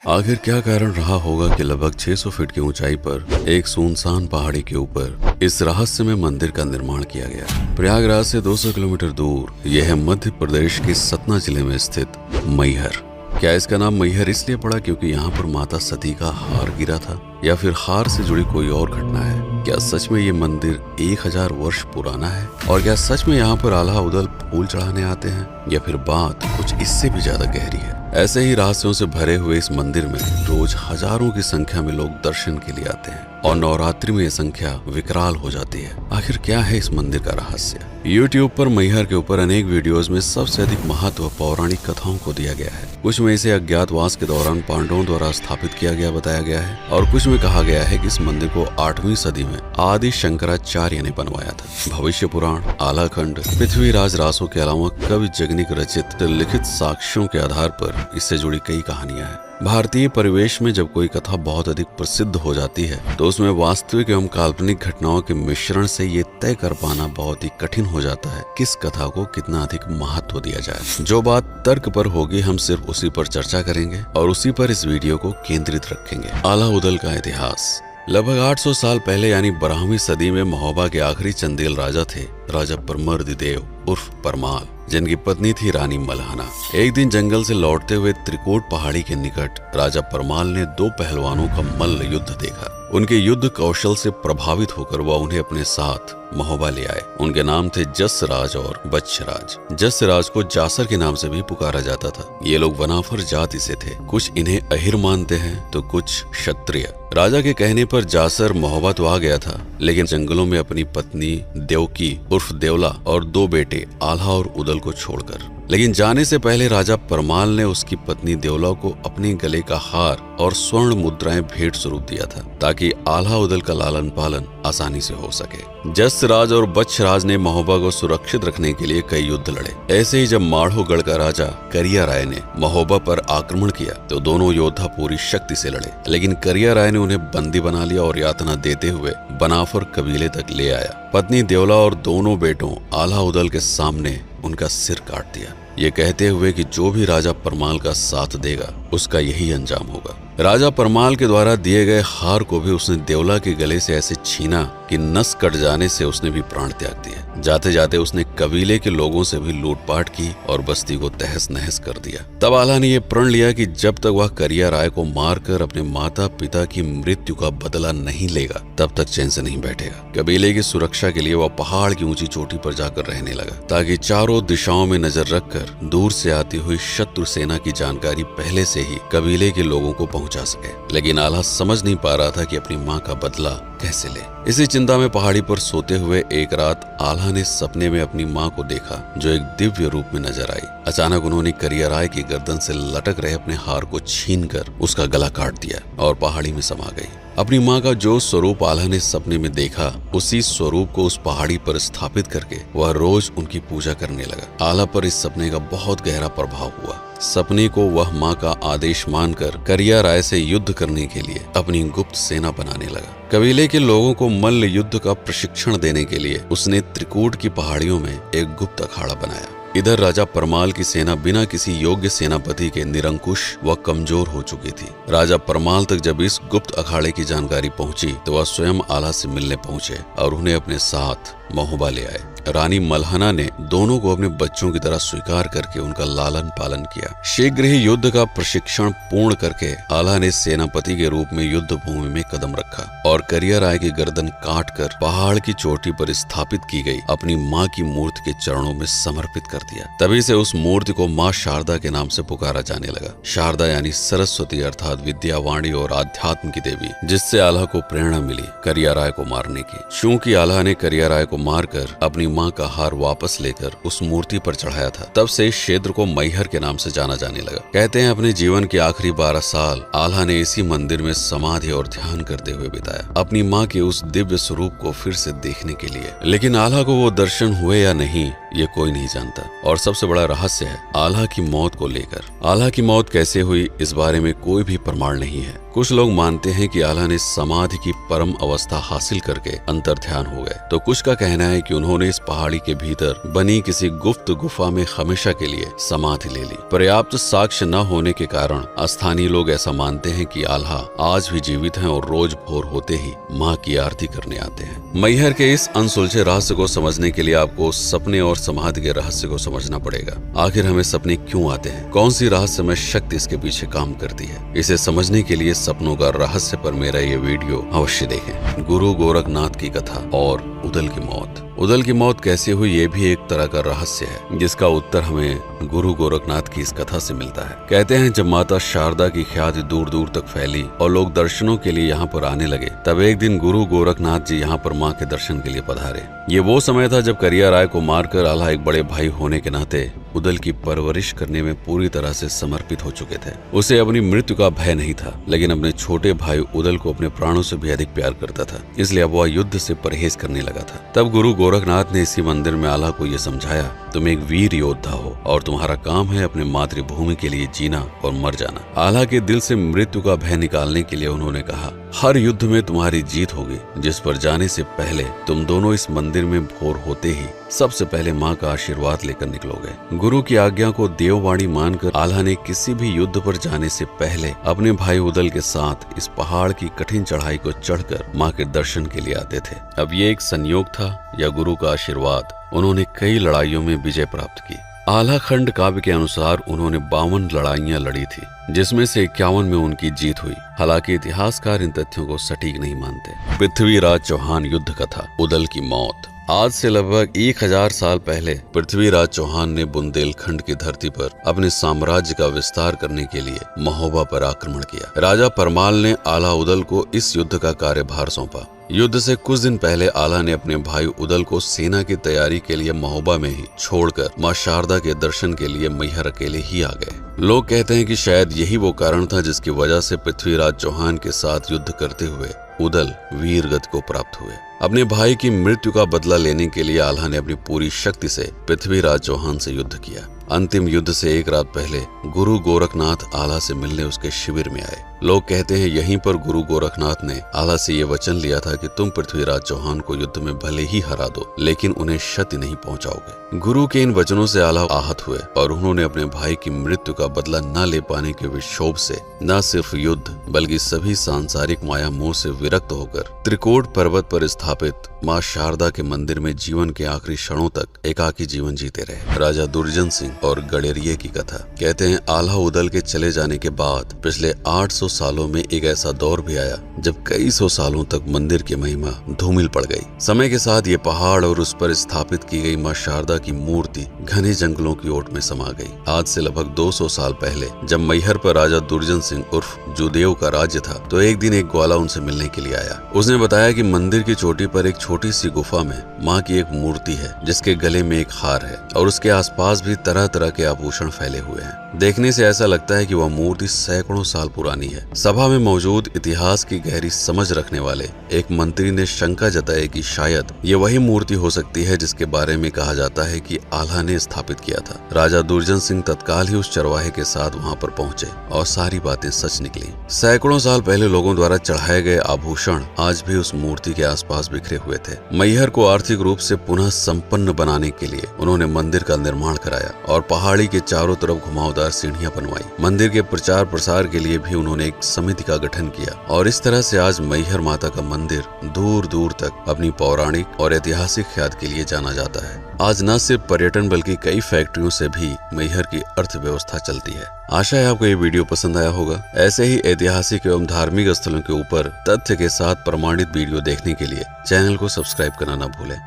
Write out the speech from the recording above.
आखिर क्या कारण रहा होगा कि लगभग 600 फीट की ऊंचाई पर एक सुनसान पहाड़ी के ऊपर इस रहस्यमय मंदिर का निर्माण किया गया। प्रयागराज से 200 किलोमीटर दूर यह है मध्य प्रदेश के सतना जिले में स्थित मैहर। क्या इसका नाम मैहर इसलिए पड़ा क्योंकि यहाँ पर माता सती का हार गिरा था, या फिर हार से जुड़ी कोई और घटना है? क्या सच में ये मंदिर 1000 वर्ष पुराना है? और क्या सच में यहाँ पर आल्हा उदल फूल चढ़ाने आते हैं, या फिर बात कुछ इससे भी ज्यादा गहरी है? ऐसे ही रहस्यों से भरे हुए इस मंदिर में रोज हजारों की संख्या में लोग दर्शन के लिए आते हैं और नवरात्रि में ये संख्या विकराल हो जाती है। आखिर क्या है इस मंदिर का रहस्य? YouTube पर मैहर के ऊपर अनेक वीडियोस में सबसे अधिक महत्व पौराणिक कथाओं को दिया गया है। कुछ में इसे अज्ञातवास के दौरान पांडवों द्वारा स्थापित किया गया बताया गया है, और कुछ में कहा गया है कि इस मंदिर को 8वीं सदी में आदि शंकराचार्य ने बनवाया था। भविष्य पुराण, आलाखंड, पृथ्वीराज रासो के अलावा कवि जगनिक रचित लिखित साक्ष्यों के आधार पर इससे जुड़ी कई कहानियां हैं। भारतीय परिवेश में जब कोई कथा बहुत अधिक प्रसिद्ध हो जाती है तो उसमें वास्तविक एवं काल्पनिक घटनाओं के मिश्रण से ये तय कर पाना बहुत ही कठिन हो जाता है किस कथा को कितना अधिक महत्व दिया जाए। जो बात तर्क पर होगी हम सिर्फ उसी पर चर्चा करेंगे और उसी पर इस वीडियो को केंद्रित रखेंगे। आल्हा उदल का इतिहास। लगभग 800 साल पहले यानी 12वीं सदी में महोबा के आखिरी चंदेल राजा थे राजा परमर्दिदेव उर्फ परमाल, जिनकी पत्नी थी रानी मल्हाना। एक दिन जंगल से लौटते हुए त्रिकूट पहाड़ी के निकट राजा परमाल ने 2 पहलवानों का मल्ल युद्ध देखा। उनके युद्ध कौशल से प्रभावित होकर वह उन्हें अपने साथ महोबा ले आए। उनके नाम थे जसराज और बच्छराज। जसराज को जासर के नाम से भी पुकारा जाता था। ये लोग वनाफर जाति से थे। कुछ इन्हें अहिर मानते हैं तो कुछ क्षत्रिय। राजा के कहने पर जासर महोबा तो आ गया था, लेकिन जंगलों में अपनी पत्नी देवकी उर्फ देवला और 2 बेटे आल्हा और उदल को छोड़कर। लेकिन जाने से पहले राजा परमाल ने उसकी पत्नी देवला को अपने गले का हार और स्वर्ण मुद्राएं भेंट स्वरूप दिया था, ताकि आल्हा उदल का लालन पालन आसानी से हो सके। जसराज और बच्छराज ने महोबा को सुरक्षित रखने के लिए कई युद्ध लड़े। ऐसे ही जब माढ़ोगढ़ का राजा करिया राय ने महोबा पर आक्रमण किया तो दोनों योद्धा पूरी शक्ति से लड़े, लेकिन करिया राय ने उन्हें बंदी बना लिया और यातना देते हुए बनाफर कबीले तक ले आया। पत्नी देवला और दोनों बेटों आल्हा उदल के सामने उनका सिर काट दिया, ये कहते हुए कि जो भी राजा परमाल का साथ देगा उसका यही अंजाम होगा। राजा परमाल के द्वारा दिए गए हार को भी उसने देवला के गले से ऐसे छीना कि नस कट जाने से उसने भी प्राण त्याग दिया। जाते जाते उसने कबीले के लोगों से भी लूटपाट की और बस्ती को तहस नहस कर दिया। तब आल्हा ने यह प्रण लिया कि जब तक वह करिया राय को मारकर अपने माता पिता की मृत्यु का बदला नहीं लेगा तब तक चैन से नहीं बैठेगा। कबीले की सुरक्षा के लिए वह पहाड़ की ऊंची चोटी पर जाकर रहने लगा, ताकि चारों दिशाओं में नजर रखकर दूर से आती हुई शत्रु सेना की जानकारी पहले से ही कबीले के लोगों को पहुंचा सके। लेकिन आल्हा समझ नहीं पा रहा था कि अपनी मां का बदला कैसे ले। इसी चिंता में पहाड़ी पर सोते हुए एक रात आल्हा ने सपने में अपनी मां को देखा, जो एक दिव्य रूप में नजर आई। अचानक उन्होंने करिया राय की गर्दन से लटक रहे अपने हार को छीनकर उसका गला काट दिया और पहाड़ी में समा गई। अपनी मां का जो स्वरूप आल्हा ने सपने में देखा, उसी स्वरूप को उस पहाड़ी पर स्थापित करके वह रोज उनकी पूजा करने लगा। आल्हा पर इस सपने का बहुत गहरा प्रभाव हुआ। सपने को वह मां का आदेश मानकर करिया राय से युद्ध करने के लिए अपनी गुप्त सेना बनाने लगा। कबीले के लोगों को मल्ल युद्ध का प्रशिक्षण देने के लिए उसने त्रिकूट की पहाड़ियों में एक गुप्त अखाड़ा बनाया। इधर राजा परमाल की सेना बिना किसी योग्य सेनापति के निरंकुश व कमजोर हो चुकी थी। राजा परमाल तक जब इस गुप्त अखाड़े की जानकारी पहुंची तो वह स्वयं आल्हा से मिलने पहुंचे और उन्हें अपने साथ महोबा ले आए। रानी मल्हाना ने दोनों को अपने बच्चों की तरह स्वीकार करके उनका लालन पालन किया। शीघ्र ही युद्ध का प्रशिक्षण पूर्ण करके आल्हा ने सेनापति के रूप में युद्ध भूमि में कदम रखा और करिया राय की गर्दन काटकर पहाड़ की चोटी पर स्थापित की गई अपनी मां की मूर्ति के चरणों में समर्पित कर दिया। तभी से उस मूर्ति को मां शारदा के नाम से पुकारा जाने लगा। शारदा यानी सरस्वती अर्थात विद्या, वाणी और आध्यात्म की देवी, जिससे आल्हा को प्रेरणा मिली करिया राय को मारने की। चूंकि आल्हा ने करिया राय को मारकर अपनी मां का हार वापस लेकर उस मूर्ति पर चढ़ाया था, तब से इस क्षेत्र को मैहर के नाम से जाना जाने लगा। कहते हैं अपने जीवन के आखिरी 12 साल आल्हा ने इसी मंदिर में समाधि और ध्यान करते हुए बिताया, अपनी मां के उस दिव्य स्वरूप को फिर से देखने के लिए। लेकिन आल्हा को वो दर्शन हुए या नहीं ये कोई नहीं जानता। और सबसे बड़ा रहस्य है आल्हा की मौत को लेकर। आल्हा की मौत कैसे हुई इस बारे में कोई भी प्रमाण नहीं है। कुछ लोग मानते हैं कि आल्हा ने समाधि की परम अवस्था हासिल करके अंतर्ध्यान हो गए, तो कुछ का कहना है कि उन्होंने इस पहाड़ी के भीतर बनी किसी गुप्त गुफा में हमेशा के लिए समाधि ले ली। पर्याप्त साक्ष्य न होने के कारण स्थानीय लोग ऐसा मानते हैं कि आल्हा आज भी जीवित हैं और रोज भोर होते ही माँ की आरती करने आते हैं। मैहर के इस अनसुलझे रहस्य को समझने के लिए आपको सपने और समाधि के रहस्य को समझना पड़ेगा। आखिर हमें सपने क्यों आते हैं, कौन सी रहस्यमय शक्ति इसके पीछे काम करती है, इसे समझने के लिए सपनों का रहस्य पर मेरा ये वीडियो अवश्य देखें। गुरु गोरखनाथ की कथा और उदल की मौत। उदल की मौत कैसे हुई, ये भी एक तरह का रहस्य है, जिसका उत्तर हमें गुरु गोरखनाथ की इस कथा से मिलता है। कहते हैं जब माता शारदा की ख्याति दूर दूर तक फैली और लोग दर्शनों के लिए यहाँ पर आने लगे, तब एक दिन गुरु गोरखनाथ जी यहाँ पर माँ के दर्शन के लिए पधारे। ये वो समय था जब करिया राय को मारकर आल्हा एक बड़े भाई होने के नाते उदल की परवरिश करने में पूरी तरह से समर्पित हो चुके थे। उसे अपनी मृत्यु का भय नहीं था, लेकिन अपने छोटे भाई उदल को अपने प्राणों से भी अधिक प्यार करता था, इसलिए अब वह युद्ध से परहेज करने लगा था। तब गुरु गोरखनाथ ने इसी मंदिर में आल्हा को यह समझाया, तुम एक वीर योद्धा हो और तुम्हारा काम है अपने मातृभूमि के लिए जीना और मर जाना। आल्हा के दिल से मृत्यु का भय निकालने के लिए उन्होंने कहा, हर युद्ध में तुम्हारी जीत होगी, जिस पर जाने से पहले तुम दोनों इस मंदिर में भोर होते ही सबसे पहले माँ का आशीर्वाद लेकर निकलोगे। गुरु की आज्ञा को देववाणी मानकर आल्हा ने किसी भी युद्ध पर जाने से पहले अपने भाई उदल के साथ इस पहाड़ की कठिन चढ़ाई को चढ़कर माँ के दर्शन के लिए आते थे। अब ये एक संयोग था या गुरु का आशीर्वाद, उन्होंने कई लड़ाइयों में विजय प्राप्त की। आल्हा खंड काव्य के अनुसार उन्होंने 52 लड़ाइयां लड़ी थी, जिसमें से 51 में उनकी जीत हुई। हालांकि इतिहासकार इन तथ्यों को सटीक नहीं मानते। पृथ्वीराज चौहान युद्ध कथा, उदल की मौत। आज से लगभग 1000 साल पहले पृथ्वीराज चौहान ने बुंदेलखंड की धरती पर अपने साम्राज्य का विस्तार करने के लिए महोबा पर आक्रमण किया। राजा परमाल ने आल्हा उदल को इस युद्ध का कार्यभार सौंपा। युद्ध से कुछ दिन पहले आल्हा ने अपने भाई उदल को सेना की तैयारी के लिए महोबा में ही छोड़कर मां शारदा के दर्शन के लिए मैहर अकेले ही आ गए। लोग कहते हैं कि शायद यही वो कारण था जिसकी वजह से पृथ्वीराज चौहान के साथ युद्ध करते हुए उदल वीर गति को प्राप्त हुए। अपने भाई की मृत्यु का बदला लेने के लिए आल्हा ने अपनी पूरी शक्ति से पृथ्वीराज चौहान से युद्ध किया। अंतिम युद्ध से एक रात पहले गुरु गोरखनाथ आल्हा से मिलने उसके शिविर में आए। लोग कहते हैं यहीं पर गुरु गोरखनाथ ने आल्हा से ये वचन लिया था कि तुम पृथ्वीराज चौहान को युद्ध में भले ही हरा दो, लेकिन उन्हें क्षति नहीं पहुंचाओगे। गुरु के इन वचनों से आल्हा आहत हुए और उन्होंने अपने भाई की मृत्यु का बदला न ले पाने के विक्षोभ से न सिर्फ युद्ध बल्कि सभी सांसारिक माया मोह से विरक्त होकर त्रिकोट पर्वत पर स्थापित माँ शारदा के मंदिर में जीवन के आखिरी क्षणों तक एकाकी जीवन जीते रहे। राजा दुर्जन सिंह और गडेरिये की कथा। कहते हैं आल्हा उदल के चले जाने के बाद पिछले 800 सालों में एक ऐसा दौर भी आया जब कई सौ सालों तक मंदिर की महिमा धूमिल पड़ गई। समय के साथ ये पहाड़ और उस पर स्थापित की गई माँ शारदा की मूर्ति घने जंगलों की ओट में समा गई। आज से लगभग 200 साल पहले जब मैहर पर राजा दुर्जन सिंह उर्फ जुदेव का राज्य था, तो एक दिन एक ग्वाला उनसे मिलने के लिए आया। उसने बताया कि मंदिर की चोटी पर एक छोटी सी गुफा में माँ की एक मूर्ति है, जिसके गले में एक हार है और उसके आसपास भी तरह तरह के आभूषण फैले हुए हैं। देखने से ऐसा लगता है कि वह मूर्ति सैकड़ों साल पुरानी है। सभा में मौजूद इतिहास की गहरी समझ रखने वाले एक मंत्री ने शंका जताई कि शायद ये वही मूर्ति हो सकती है जिसके बारे में कहा जाता है कि आल्हा ने स्थापित किया था। राजा दुर्जन सिंह तत्काल ही उस चरवाहे के साथ वहां पर पहुंचे और सारी बातें सच निकली। सैकड़ों साल पहले लोगों द्वारा चढ़ाए गए आभूषण आज भी उस मूर्ति के आसपास बिखरे हुए थे। मैहर को आर्थिक रूप से पुनः संपन्न बनाने के लिए उन्होंने मंदिर का निर्माण कराया और पहाड़ी के चारों तरफ घुमावदार सीढ़ियां बनवाई। मंदिर के प्रचार प्रसार के लिए भी उन्होंने एक समिति का गठन किया और इस तरह से आज मैहर माता का मंदिर दूर दूर तक अपनी पौराणिक और ऐतिहासिक ख्याति के लिए जाना जाता है। आज न सिर्फ पर्यटन बल्कि कई फैक्ट्रियों से भी मैहर की अर्थव्यवस्था चलती है। आशा है आपको ये वीडियो पसंद आया होगा। ऐसे ही ऐतिहासिक एवं धार्मिक स्थलों के ऊपर तथ्य के साथ प्रमाणित वीडियो देखने के लिए चैनल को सब्सक्राइब करना न भूलें।